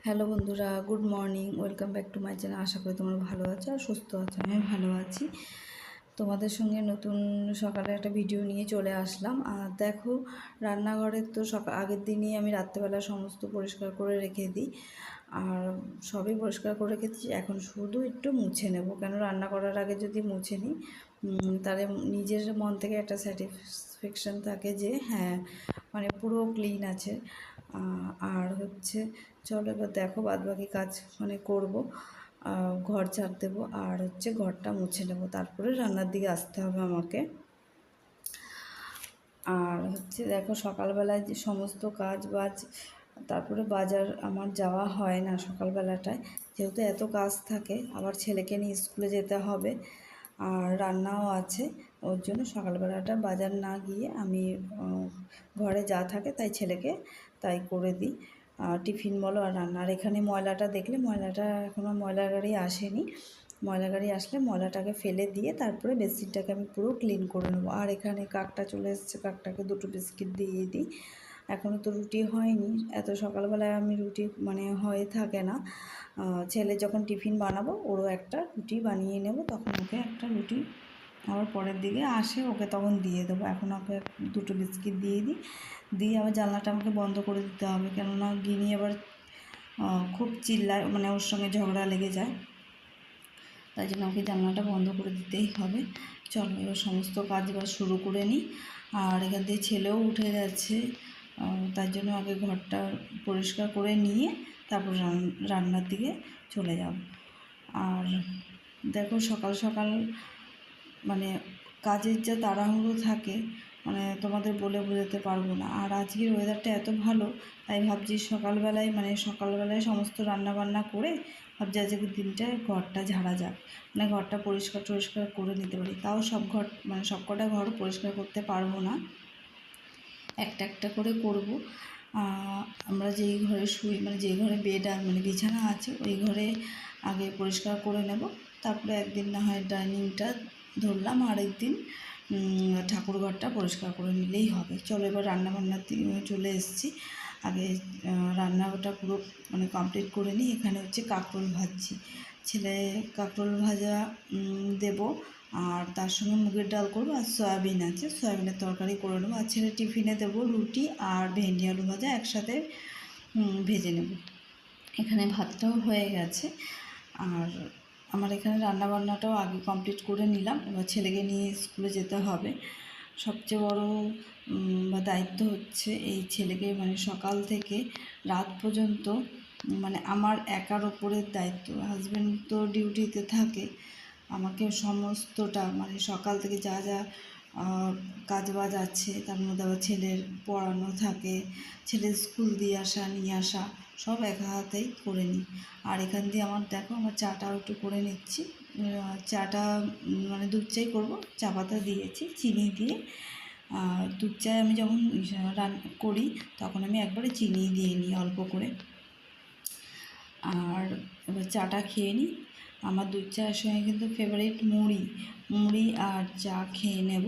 Hello বন্ধুরা, good morning. Welcome back to my channel. আশা করি তোমরা ভালো আছো আর সুস্থ আছো। আমি ভালো আছি। তোমাদের সঙ্গে নতুন সকালে একটা ভিডিও নিয়ে চলে আসলাম। আর দেখো, রান্নাঘরের তো আগের দিনই আমি রাত্রেবেলা সমস্ত পরিষ্কার করে রেখে দিই। আর সবই পরিষ্কার করে রেখেছি, এখন শুধু একটু মুছে নেব। কেন রান্না করার আগে যদি মুছে নিই, তাহলে নিজের মন থেকে একটা স্যাটিসফ্যাকশান থাকে যে হ্যাঁ, মানে পুরো ক্লিন আছে। আর হচ্ছে, চলো এবার দেখো বাদবাকি কাজ করব। ঘর ঝাড় দেবো আর হচ্ছে ঘরটা মুছে নেব, তারপরে রান্নার দিকে আসতে হবে আমাকে। আর হচ্ছে দেখো, সকালবেলায় যে সমস্ত কাজ বাজ, তারপরে বাজার আমার যাওয়া হয় না সকালবেলাটায়, যেহেতু এত কাজ থাকে, আবার ছেলেকে নিয়ে স্কুলে যেতে হবে আর রান্নাও আছে। ওর জন্য সকালবেলাটা বাজার না গিয়ে আমি ঘরে যা থাকে তাই ছেলেকে তাই করে দিই। টিফিন বলো আর রান্না। আর এখানে ময়লাটা দেখলে, ময়লাটা এখনও ময়লা গাড়ি আসেনি। ময়লা গাড়ি আসলে ময়লাটাকে ফেলে দিয়ে তারপরে বেসিনটাকে আমি পুরো ক্লিন করে নেবো। আর এখানে কাকটা চলে এসেছে, কাকটাকে দুটো বিস্কিট দিয়ে দিই। এখনও তো রুটি হয়নি, এত সকালবেলায় আমি রুটি হয়ে থাকে না। ছেলে যখন টিফিন বানাবো ওরও একটা রুটি বানিয়ে নেব, তখন ওকে একটা রুটি আবার পরের দিকে আসে ওকে তখন দিয়ে দেবো। এখন ওকে দুটো বিস্কিট দিয়ে দিই, দিয়ে আবার জানলাটা আমাকে বন্ধ করে দিতে হবে, কেননা গিনি আবার খুব চিল্লায়, ওর সঙ্গে ঝগড়া লেগে যায়। তাই জন্য ওকে জানলাটা বন্ধ করে দিতেই হবে। চলো এবার সমস্ত কাজ এবার শুরু করে নিই। আর এখান দিয়ে ছেলেও উঠে গেছে, তার জন্য আগে ঘরটা পরিষ্কার করে নিয়ে তারপর রান্নার দিকে চলে যাব। আর দেখো, সকাল সকাল কাজের যা তাড়াহুড়ো থাকে, তোমাদের বলে বোঝাতে পারবো না। আর আজকের ওয়েদারটা এত ভালো, তাই ভাবছি সকালবেলায় সমস্ত রান্নাবান্না করে ভাবছি আজকের দিনটায় ঘরটা ঝাড়া যাক, ঘরটা পরিষ্কার করে নিতে পারি। তাও সব ঘর সব কটা ঘর পরিষ্কার করতে পারবো না, একটা একটা করে করব। আমরা যেই ঘরে শুই, যেই ঘরে বেড আর বিছানা আছে, ওই ঘরে আগে পরিষ্কার করে নেব। তারপরে একদিন না হয় ডাইনিংটা ধরলাম, আর একদিন ঠাকুরঘরটা পরিষ্কার করে নিলেই হবে। চলো এবার রান্নাবান্নার দিকে চলে এসেছি। আগে রান্নাটা পুরো কমপ্লিট করে নিই। এখানে হচ্ছে কাঁকরোল ভাজছি, ছেলে কাঁকরোল ভাজা দেব, আর তার সঙ্গে মুগের ডাল করবো, আর সয়াবিন আছে, সয়াবিনের তরকারি করে নেবো। আর ছেলে টিফিনে দেবো রুটি আর ভেন্ডি আলু ভাজা একসাথে ভেজে নেব। এখানে ভাতটাও হয়ে গেছে। আর আমার এখানে রান্নাবান্নাটাও আগে কমপ্লিট করে নিলাম। এবার ছেলেকে নিয়ে স্কুলে যেতে হবে। সবচেয়ে বড় দায়িত্ব হচ্ছে এই ছেলেকে সকাল থেকে রাত পর্যন্ত আমার একার ওপরের দায়িত্ব। হাজব্যান্ড তো ডিউটিতে থাকে, আমাকে সমস্তটা সকাল থেকে যা যা কাজবাজ আছে, তার মধ্যে আবার ছেলের পড়ানো থাকে, ছেলের স্কুল দিয়ে আসা নিয়ে আসা সব একা হাতেই করে নিই। আর এখান দিয়ে দেখো আমার চাটাও একটু করে নিচ্ছি। চাটা দুধ চাই করবো, চা পাতা দিয়েছি চিনি দিয়ে। দুধ চায় আমি যখন করি তখন আমি একবারে চিনি দিয়ে নিই অল্প করে। আর এবার চাটা খেয়ে নিই। আমার দুধ চায়ের সঙ্গে কিন্তু ফেভারিট মুড়ি আর চা খেয়ে নেব।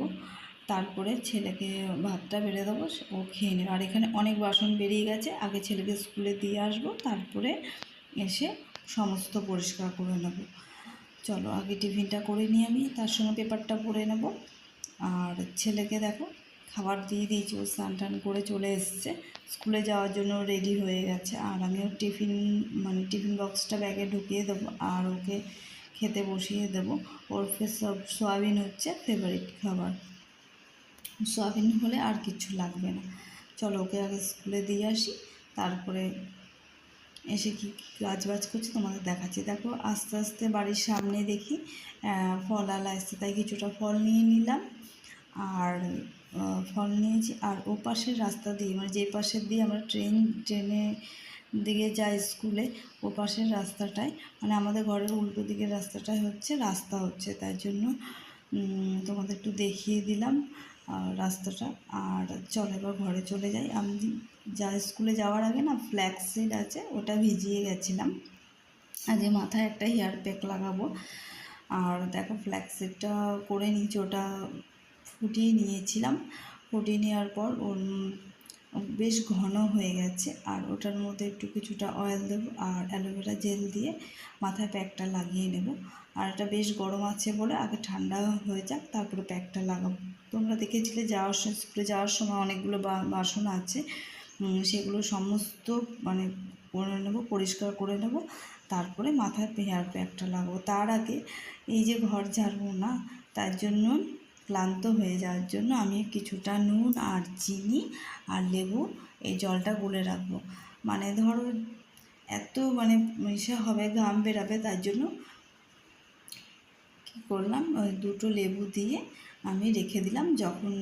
তারপরে ছেলেকে ভাতটা বেড়ে দেবো, ও খেয়ে নেবে। আর এখানে অনেক বাসন বেরিয়ে গেছে, আগে ছেলেকে স্কুলে দিয়ে আসবো, তারপরে এসে সমস্ত পরিষ্কার করে নেব। চলো আগে টিফিনটা করে নিই আমি, তার সঙ্গে পেপারটা পড়ে নেব। আর ছেলেকে দেখো খাবার দিয়ে দিয়েছি, ও স্নান টান করে চলে এসছে, স্কুলে যাওয়ার জন্য রেডি হয়ে গেছে। আর আমিও টিফিন বক্সটা ব্যাগে ঢুকিয়ে দেবো আর ওকে খেতে বসিয়ে দেবো। ওর সোয়াবিন হচ্ছে ফেভারিট খাবার, সোয়াবিন হলে আর কিছু লাগবে না। চলো ওকে আগে স্কুলে দিয়ে আসি, তারপরে এসে কী কাজবাজ করছি তোমাদের দেখাচ্ছি। দেখো আস্তে আস্তে বাড়ির সামনে দেখি ফল আলা এসছে, তাই কিছুটা ফল নিয়ে নিলাম। আর ফল নিয়েছি। আর ও পাশের রাস্তা দিয়ে যেই পাশের দিয়ে আমরা ট্রেনে দিকে যাই স্কুলে, ও পাশের রাস্তাটায় আমাদের ঘরের উল্টো দিকের রাস্তাটায় রাস্তা হচ্ছে, তাই জন্য তোমাদের একটু দেখিয়ে দিলাম রাস্তাটা। আর চলো এবার ঘরে চলে যাই। আমি স্কুলে যাওয়ার আগে না ফ্ল্যাক্স সিড আছে, ওটা ভিজিয়ে গেছিলাম। আজকে মাথায় একটা হেয়ার প্যাক লাগাবো। আর দেখো ফ্ল্যাক্স সিডটা করে নিয়েছি, ওটা ফুটিয়ে নিয়েছিলাম। ফুটিয়ে নেওয়ার পর বেশ ঘন হয়ে গেছে। আর ওটার মধ্যে একটু কিছুটা অয়েল দেবো আর অ্যালোভেরা জেল দিয়ে মাথায় প্যাকটা লাগিয়ে নেব। আর এটা বেশ গরম আছে বলে আগে ঠান্ডা হয়ে যাক, তারপরে প্যাকটা লাগাবো। তোমরা দেখেছিলে স্কুলে যাওয়ার সময় অনেকগুলো বাসন আছে, সেগুলো সমস্ত মানে করে নেবো, পরিষ্কার করে নেব, তারপরে মাথায় হেয়ার প্যাকটা লাগাবো। তার আগে এই যে ঘর ঝাড়বো না, তার জন্য ক্লান্ত হয়ে যাওয়ার জন্য আমি কিছুটা নুন আর চিনি আর লেবু এই জলটা গুলে রাখবো। মানে ধরো এত মানে ইসে হবে, ঘাম বেরাবে, তার জন্য কী করলাম, ওই 2টো লেবু দিয়ে আমি রেখে দিলাম। যখন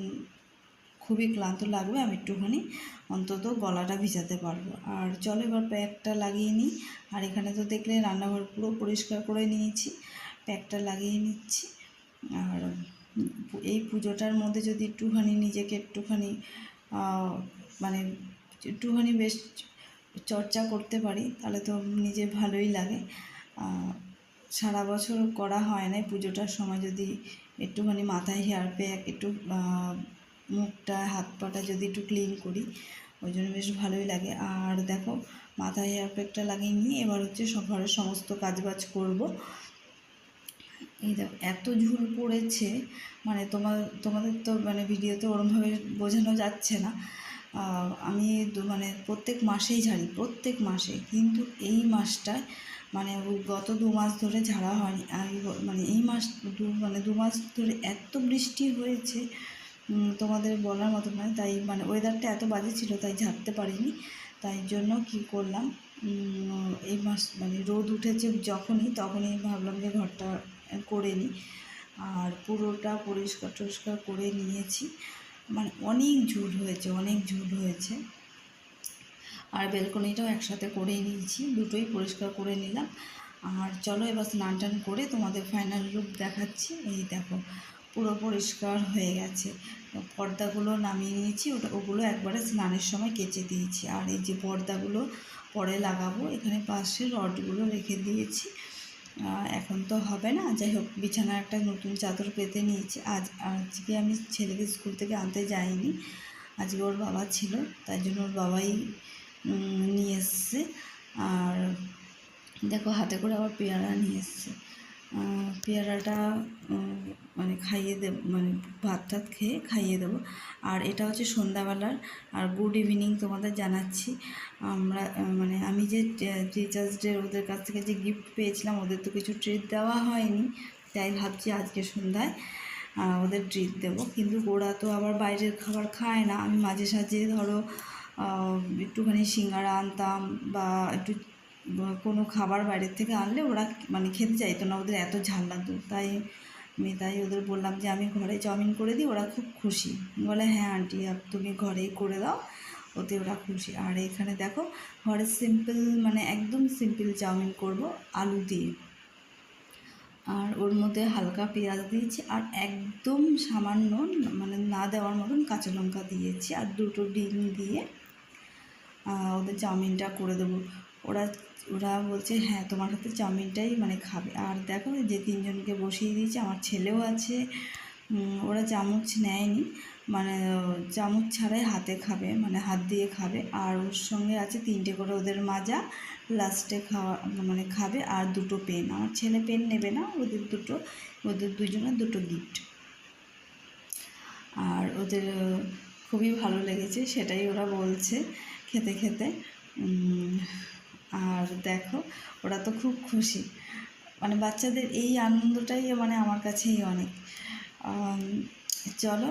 খুবই ক্লান্ত লাগবে আমি একটুখানি অন্তত গলাটা ভিজাতে পারবো। আর চলো এবার প্যাকটা লাগিয়ে নিই। আর এখানে তো দেখলে রান্নাঘর পুরো পরিষ্কার করে নিয়েছি, প্যাকটা লাগিয়ে নিচ্ছি। আর এই পুজোটার মধ্যে যদি একটুখানি নিজেকে একটুখানি মানে একটুখানি বেশ চর্চা করতে পারি তাহলে তো নিজে ভালোই লাগে। সারা বছর করা হয় না, পুজোটার সময় যদি একটুখানি মাথায় হেয়ার প্যাক, একটু মুখটা হাত পাটা যদি একটু ক্লিন করি, ওই জন্য বেশ ভালোই লাগে। আর দেখো মাথায় হেয়ার প্যাকটা লাগিয়ে নিয়ে এবার হচ্ছে ঘরের সমস্ত কাজবাজ করব। এই দেখো এত ঝুল পড়েছে, মানে তোমাদের তো মানে ভিডিওতে ওরমভাবে বোঝানো যাচ্ছে না। আমি মানে প্রত্যেক মাসেই ঝাড়ি, প্রত্যেক মাসে, কিন্তু এই মাসটায় মানে গত 2 মাস ধরে ঝাড়া হয়নি। আমি মানে এই মাস 2 মাস ধরে এত বৃষ্টি হয়েছে তোমাদের বলার মতো নয়। তাই মানে ওয়েদারটা এত বাজে ছিল, তাই ঝাড়তে পারিনি। তাই জন্য কি করলাম, এই মাস মানে রোদ উঠেছে তখনই ভাবলাম যে ঘরটা করে নিই। আর পুরোটা পরিষ্কার টরিষ্কার করে নিয়েছি, মানে অনেক ঝুল হয়েছে। আর বেলকনিটাও একসাথে করেই নিয়েছি, দুটোই পরিষ্কার করে নিলাম। আর চলো এবার স্নান টান করে তোমাদের ফাইনাল লুক দেখাচ্ছি। এই দেখো পুরো পরিষ্কার হয়ে গেছে, পর্দাগুলো নামিয়ে নিয়েছি, ওগুলো একবারে স্নানের সময় কেচে দিয়েছি। আর এই যে পর্দাগুলো পরে লাগাবো, এখানে পাশে রডগুলো রেখে দিয়েছি। এখন তো হবে না, যাই হোক বিছানার একটা নতুন চাদর পেতে নিয়েছি। আজকে আমি ছেলেকে স্কুল থেকে আনতে যাইনি, আজকে ওর বাবা ছিল, তাই জন্য ওর বাবাই নিয়ে এসছে। আর দেখো হাতে করে আবার পেয়ারা নিয়ে এসছে, পেয়ারাটা মানে খাইয়ে দেব, মানে ভাত টাত খেয়ে খাইয়ে দেবো। আর এটা হচ্ছে সন্ধ্যাবেলার। আর গুড ইভিনিং তোমাদের জানাচ্ছি। আমরা মানে আমি যে টিচার্স ডে ওদের কাছ থেকে যে গিফট পেয়েছিলাম, ওদের তো কিছু ট্রিট দেওয়া হয়নি, তাই ভাবছি আজকে সন্ধ্যায় ওদের ট্রিট দেবো। কিন্তু ওরা তো আবার বাইরের খাবার খায় না। আমি মাঝে সাঝে ধরো একটুখানি সিঙ্গারা আনতাম বা একটু কোনো খাবার বাইরের থেকে আনলে ওরা মানে খেতে চাইতো না, ওদের এত ঝাল লাগতো। তাই ওদের বললাম যে আমি ঘরে চাউমিন করে দিই, ওরা খুব খুশি, বলে হ্যাঁ আন্টি তুমি ঘরেই করে দাও, ওতে ওরা খুশি। আর এখানে দেখো ঘরে সিম্পল মানে একদম সিম্পল চাউমিন করব আলু দিয়ে, আর ওর মধ্যে হালকা পেঁয়াজ দিয়েছি আর একদম সামান্য মানে না দেওয়ার মতন কাঁচা লঙ্কা দিয়েছি, আর 2টো ডিম দিয়ে ওদের চাউমিনটা করে দেবো। ওরা বলছে হ্যাঁ তোমার হাতে চাউমিনটাই মানে খাবে। আর দেখো যে 3জনকে বসিয়ে দিয়েছি, আমার ছেলেও আছে, ওরা চামচ নেয়নি, মানে চামচ ছাড়াই হাতে খাবে, মানে হাত দিয়ে খাবে। আর ওর সঙ্গে আছে 3টে করে ওদের মাজা, লাস্টে মানে খাবে। আর 2টো পেন, আমার ছেলে পেন নেবে না, ওদের 2জনের 2টো গিফট। আর ওদের খুবই ভালো লেগেছে, সেটাই ওরা বলছে খেতে খেতে। আর দেখো ওরা তো খুব খুশি, মানে বাচ্চাদের এই আনন্দটাই মানে আমার কাছেই অনেক। চলো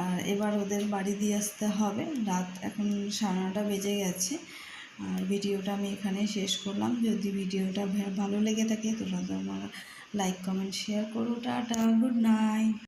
আর এবার ওদের বাড়ি দিয়ে আসতে হবে, রাত এখন 9:30 বেজে গেছে। আর ভিডিওটা আমি এখানে শেষ করলাম। যদি ভিডিওটা ভালো লেগে থাকে তোমরা আমার লাইক কমেন্ট শেয়ার করো। Tata, good night.